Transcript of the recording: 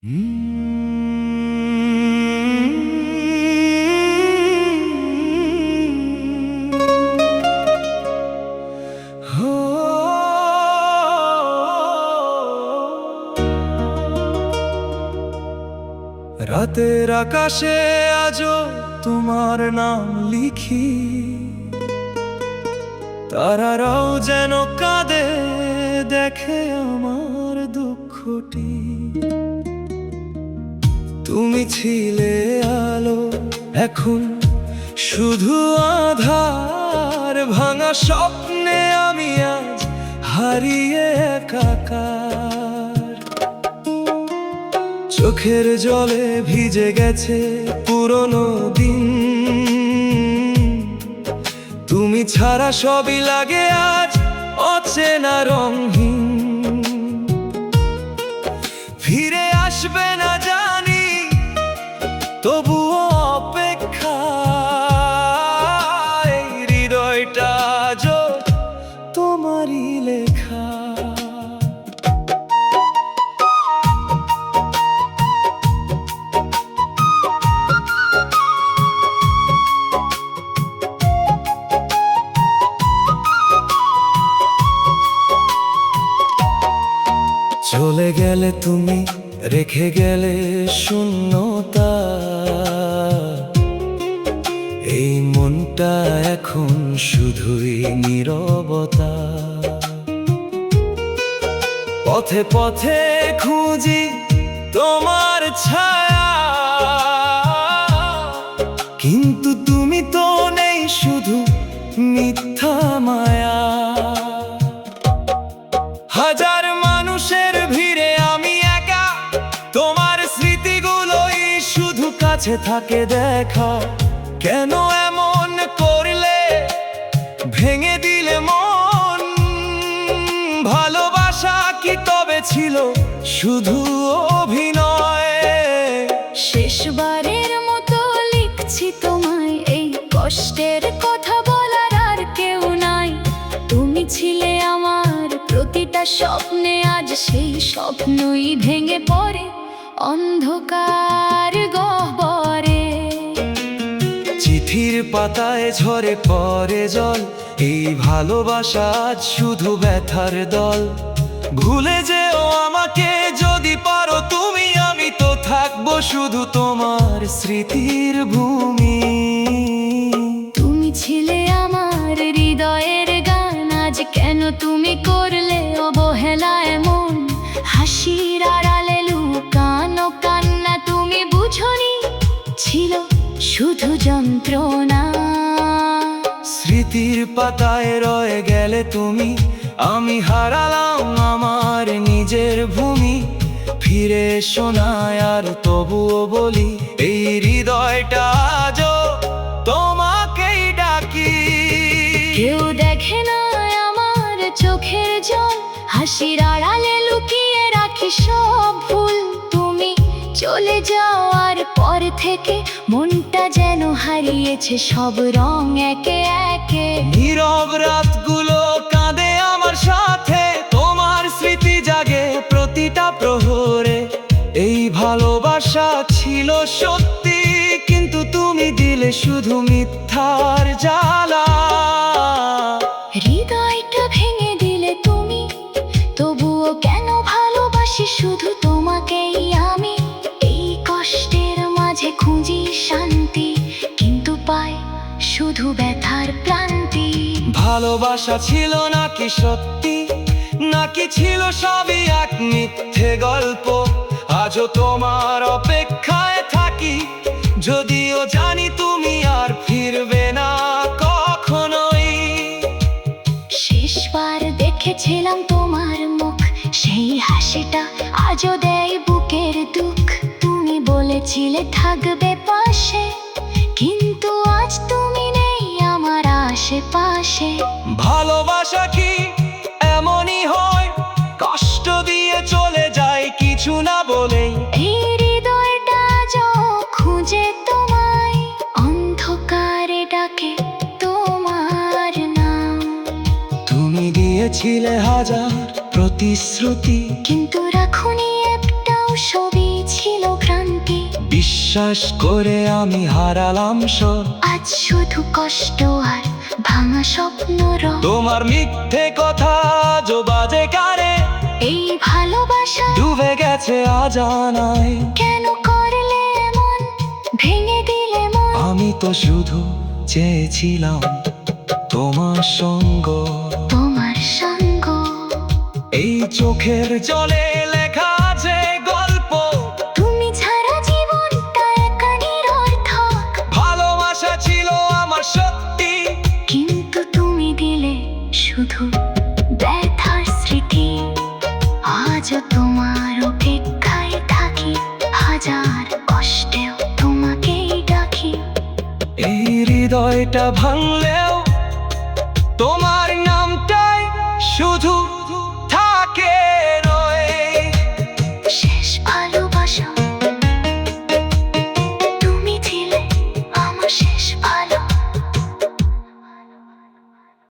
রাতের আকাশে আজও তোমার নাম লিখি, তারারাও যেন কাঁদে দেখে আমার দুঃখটি। তুমি ছিলে আলো, এখন শুধু আধার, ভাঙা স্বপ্নে আমি আজ হারিয়ে একাকার। চোখের জলে ভিজে গেছে পুরনো দিন, তুমি ছাড়া সবই লাগে আজ অচেনা রঙহীন। ফিরে আসবে না জানি, তবুও অপেক্ষায় হৃদয়টা আজও তোমারই লেখা। চলে গেলে তুমি, রেখে গেলে শূন্যতা, এই মনটা এখন শুধুই নীরবতা। পথে পথে খুঁজি তোমার ছায়া, কিন্তু তুমি তো নেই, শুধু মিথ্যা মায়া। হাজার মানুষের ভিড়ে আমি একা, তোমার স্মৃতিগুলোই শুধু কাছে থাকে দেখা। কেন এমন করলে, ভেঙে দিলে মন? ভালোবাসা কি তবে ছিল শুধু অভিনয়? শেষবারের মতো লিখছি তোমায় এই কষ্টের কথা, বলার আর কেউ নাই। তুমি ছিলে আমার প্রতিটা স্বপ্নে, আজ সেই স্বপ্নই ভেঙে পড়ে অন্ধকার গহ্বরে। চিঠির পাতায় ঝরে পড়ে জল, এই ভালোবাসা আজ শুধু ব্যথার দল। ভুলে যেও আমাকে যদি পারো তুমি, আমি তো থাকবো শুধু তোমার স্মৃতির ভূমি। তুমি ছিলে আমার হৃদয়ের গান, আজ কেন তুমি করলে অবহেলা এমন? হাসির আড়ালে লুকানো কান্না, তুমি বুঝনি ছিল শুধু যন্ত্রণা। স্মৃতির পাতায় রয়ে গেলে তুমি, আমি হারালাম আমার নিজের ভূমি। ফিরে এসো না আর তবুও বলি, এই হৃদয়টা আজও তোমাকেই ডাকি। কেউ দেখে না আমার চোখের জল, হাসির আড়ালে লুকিয়ে রাখি সব ভুল। তুমি চলে যাওয়ার পর থেকে মনটা যেন হারিয়েছে সব রং একে একে। নীরব রাতগুলো কাঁদে আমার সাথে, তোমার স্মৃতি জাগে প্রতিটা প্রহরে। এই ভালোবাসা ছিল সত্যি, কিন্তু তুমি দিলে শুধু মিথ্যার জ্বালা। হৃদয়টা ভেঙে দিলে তুমি, তবুও কেন ভালোবাসি শুধু তোমাকেই আমি। এই কষ্টের মাঝে খুঁজি শান্তি, কিন্তু পাই শুধু ব্যথার ক্লান্তি। ভালোবাসা ছিল নাকি সত্যি, নাকি ছিল সবই এক মিথ্যে গল্প? আজও তোমার অপেক্ষায় থাকি, যদিও জানি তুমি আর ফিরবে না কখনোই। শেষবার দেখেছিলাম তোমার মুখ, সেই হাসিটা আজও দেয় বুকের দুঃখ। তুমি বলেছিলে থাকবে পাশে, কিন্তু আজ তুমি নেই আমার আশেপাশে। ভালোবাসা কি এমনই হয়, কষ্ট দিয়ে চলে যায় কিছু না বলেই? এই হৃদয়টা আজও খুঁজে তোমায়, অন্ধকারে ডাকে তোমার নাম। তুমি দিয়েছিলে হাজার প্রতিশ্রুতি, কিন্তু রাখুনি একটাও ছবি। বিশ্বাস করে আমি হারালাম সব। আজ শুধু কষ্ট আর ভাঙা স্বপ্ন রং। তোমার মিথ্যে কথা আজও বাজে কারে, এই ভালোবাসা ডুবে গেছে অজানায়। কেন করলে এমন, ভেঙে দিলে মন। আমি তো শুধু চেয়েছিলাম তোমার সঙ্গ, তোমার সঙ্গ। এই চোখের জলে লেখা আছে গল্প। তুমি ছাড়া জীবনটা একা নিরর্থক। ভালোবাসা ছিল আমার সত্যি, কিন্তু তুমি দিলে শুধু ব্যথার স্মৃতি। আজও তোমার অপেক্ষায় থাকি, হাজার কষ্টেও তোমাকেই ডাকি। এই হৃদয়টা ভাঙলেও তোমার নামটাই শুধু